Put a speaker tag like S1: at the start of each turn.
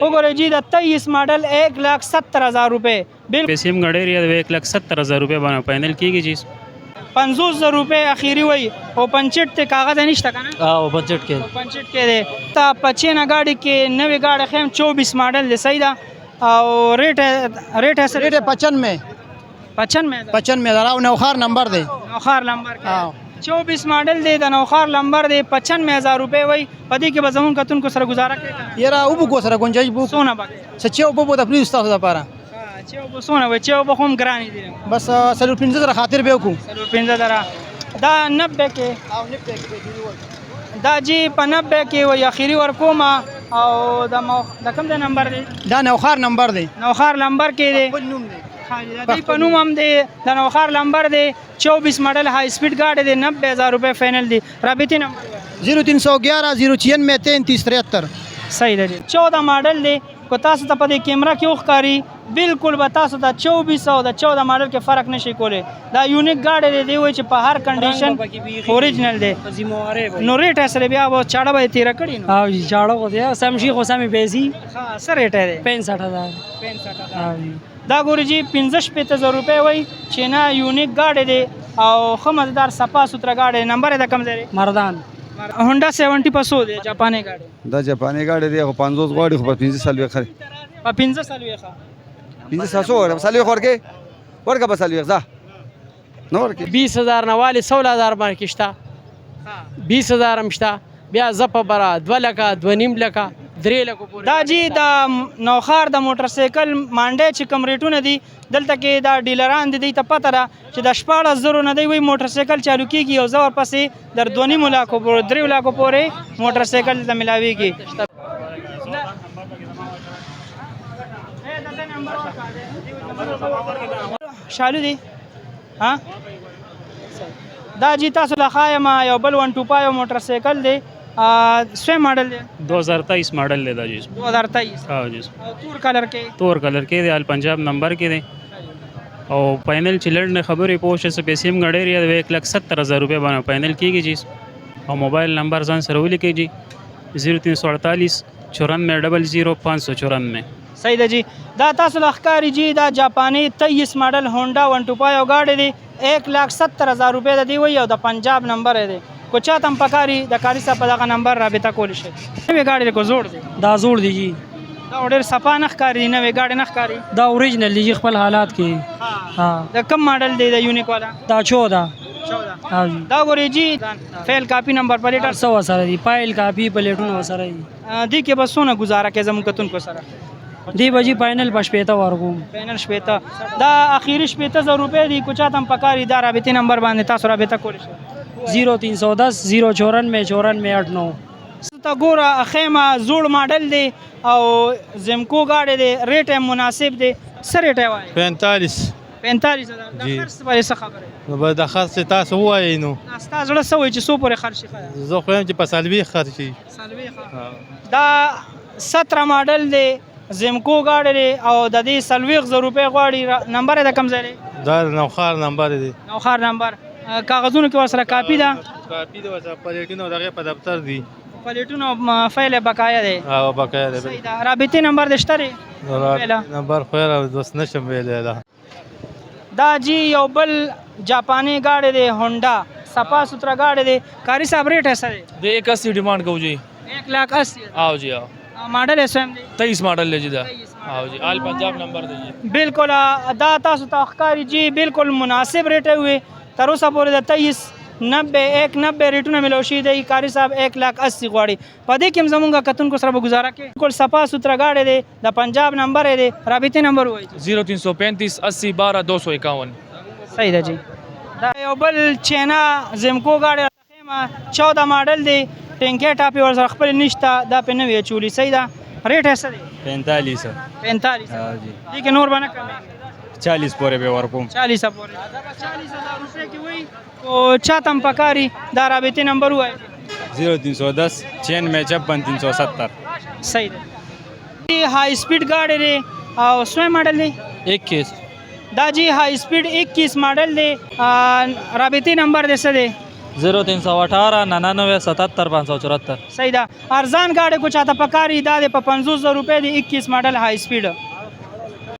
S1: وګورئ جی د 23 ماډل 1,70,000 روپے بالکل
S2: پیسیم غړې یا 1,70,000 روپے باندې فائنل کیږي جی
S1: 50,000 روپے اخیری وای او پنچټ ته کاغذ نشته کنه
S3: او بجٹ کې
S1: پنچټ کې ده تا 55 گاڑی کې نوې گاڑی خیم 24 ماډل دی صحیح ده او ریټ ہے
S3: ریٹ 95 95 دراو نوخار نمبر دی
S1: نوخار نمبر کې 24 ماډل دی د نوخار نمبر دی 95,000 روپے وای پدې کې به زمون کتون کو سره گزاره کوي
S3: یرا او بو سره گنجائش بو
S1: سونه بګ
S3: سچو بو د پلیز تاسو لپاره
S1: چې وب سونه وای چې وب هم ګرانی دي
S3: بس سلو 15 در خاطر به وکړو
S1: سلو 15 درا دا 90 کې
S3: او 90 کې
S1: دا جی په 90 کې وای اخیری ورکوما او د کوم د نمبر دی
S3: دا نوخار نمبر دی
S1: نوخار نمبر کې دی
S3: بل نوم دی
S1: دی په نوم هم دی د نوخار نمبر دی 24 ماډل های سپیډ گاډي دی 90,000 روپے فائنل دی رابطی نمبر
S3: 0311 096 3373
S1: صحیح دی 14 ماډل دی کو تاسو ته په دې کیمرا کې وښکاری بالکل به تاسو ته 24 او د 14 ماډل کې فرق نشي کولی دا یونیک گاډي دی وای چې په هر کنډیشن اوریجنل دی نو ریټ سره بیا و چاړه به تیر کړی نو
S3: او چاړه کو دی سم شي خو سمې پیسې
S1: ها سره ریټ دی
S3: 65000
S1: 65,000 دا ګوري جی 15,000 روپے وای چې نه یونیک گاډي دی او خمزدار صفا سوتره گاډي نمبر د کم دی
S3: مردان
S1: هونډا 70 پسو دی جاپانی گاډي
S4: دا جاپانی گاډي دی خو 50 غواړي خو په 15 سال وخت
S1: په 15 سال ویخه
S4: 15 سال سال ورکه ورکه په سال وخت نو ورکه
S3: 20000 نواله 16000 باندې کېشتا 20000 مشتا بیا زپ برا 2 لکه 2.5 لکه 3 لکه پورې
S1: دا جی دا نوخار د موټر سایکل مانډه چې کم ریټونه دي دلته کې دا ډیلران دي ته پته را چې د 14,000 نه دی وي موټر سایکل چالو کیږي او زور پسې در 2.5 لک پورې 3 لک پورې موټر سایکل ته ملاويږي شالو دی ها دا جی تاسو لخایم یو بل 125 موټر سایکل دی سوی ماډل دی
S2: 2023 ماډل دی دا جی
S1: 2023
S2: ها جی
S1: تور کلر
S2: کې دی ال پنجاب نمبر کې دی او فائنل چلړ نه خبرې پوښتنه سه پیسې هم غړې یا 1,70,000 روپے باندې فائنل کیږي جی او موبایل نمبر ځان سره ولیکئ جی 0348 94 00 594
S1: صحیح ده جی دا تاسو لخکاری جی دا جاپانی 23 ماډل هونډا 125 گاډي دی 1,70,000 روپے د دی وی او د پنجاب نمبر دی کو چاتم پکاري د کاری صاحب دغه نمبر رابطه کول شي نوې گاډي کو زوړ دی
S3: دا زوړ دی جی
S1: دا ډېر صفا نخ کاری نوې گاډي نخ کاری
S3: دا اوریجنل دی خپل حالات کې ها
S1: د کم ماډل دی د یونیک والا
S3: دا 14 ها جی
S1: دا ګوري جی فیل کاپی نمبر پلیټ
S3: 100 سره دی پایل کاپی پلیټونو سره دی
S1: دی کې بسونه گزاره کې زمو کتون کو سره
S3: دی بجی فائنل پښپېتا ورغو
S1: فائنل شپېتا دا اخیری 15,000 روپے دی کو چاتم پکاري دا رابطي نمبر باندې تاسو رابطه کول شي
S3: 0310 094 9489
S1: تا ګوره خیمه زوړ ماډل دی او زمکو گاډي دی ریټ هم مناسب دی سره ریټ وای 45,000 د خرڅ په څه خبره
S5: نو د خرڅ تاسو وایي نو
S1: تاسو زړه سوي چې سو پورې خرڅ شي
S5: زه خو هم چې په سالوي خرڅ شي
S1: سالوي دا 17 ماډل دی زمکو گاډي دی او د دې 30,000 روپے غواړي نمبر د کم ځای
S5: دا نوخار نمبر دی
S1: نوخار نمبر کاغذونو کې ورسره کاپی ده
S5: کاپی د وسه پلیټونو دغه په دفتر دی
S1: پلیټونو فایل بقایا دی
S5: او بقایا دی
S1: صحیح ده رابطي نمبر د شتره
S5: نمبر خو را دوست نشم ویلای
S1: دا جی یو بل جاپانی گاډي دی هونډا صفا سوتره گاډي دی کاری صاحب ریټ ہے سر
S6: د 81 ډیمانډ کوو جی
S1: 1,80,000
S6: आओ जी आओ
S1: ماډل اسم دی
S6: 23 ماډل لے جی دا आओ جی آل پنجاب نمبر دی جی
S1: بالکل دا تاسو ته ښکاری جی بالکل مناسب ریټ وي تر اوسه پورې د 23 90 190 ریټونه ملو شي دی کاری صاحب 1,80,000 غواړي په دې کې زمونږ کتون کو سره به گزاره کوي بالکل صفا سوتره گاډي دی د پنجاب نمبر دی رابطي نمبر وای
S6: 0335 80 12 251
S1: صحیح ده جی دا یو بل چینا زمکو گاډي خیمه 14 ماډل دی ټینګه ټاپي ور سره خپل نشته دا په نوې چولی صحیح ده ریټ ہے سر
S4: 45
S1: 45
S4: جی
S1: دې کې نور باندې کم
S4: 40 پورې به ورکوم
S1: 40 پورې 40,000 روپے کې وای او چاتم پکاري دا رابطي نمبر وای
S4: 0310 96 370
S1: صحیح ده های سپیډ گاډي دی او سوی ماډل دی
S6: 21
S1: دا جی های سپیډ 21 ماډل دی رابطي نمبر دی څه دی
S7: 0318 99 77 574.
S1: صحیح ده ارزان ګاډي کو چاته پکاري دا د په 50000 روپے دی 21 ماډل های سپیډ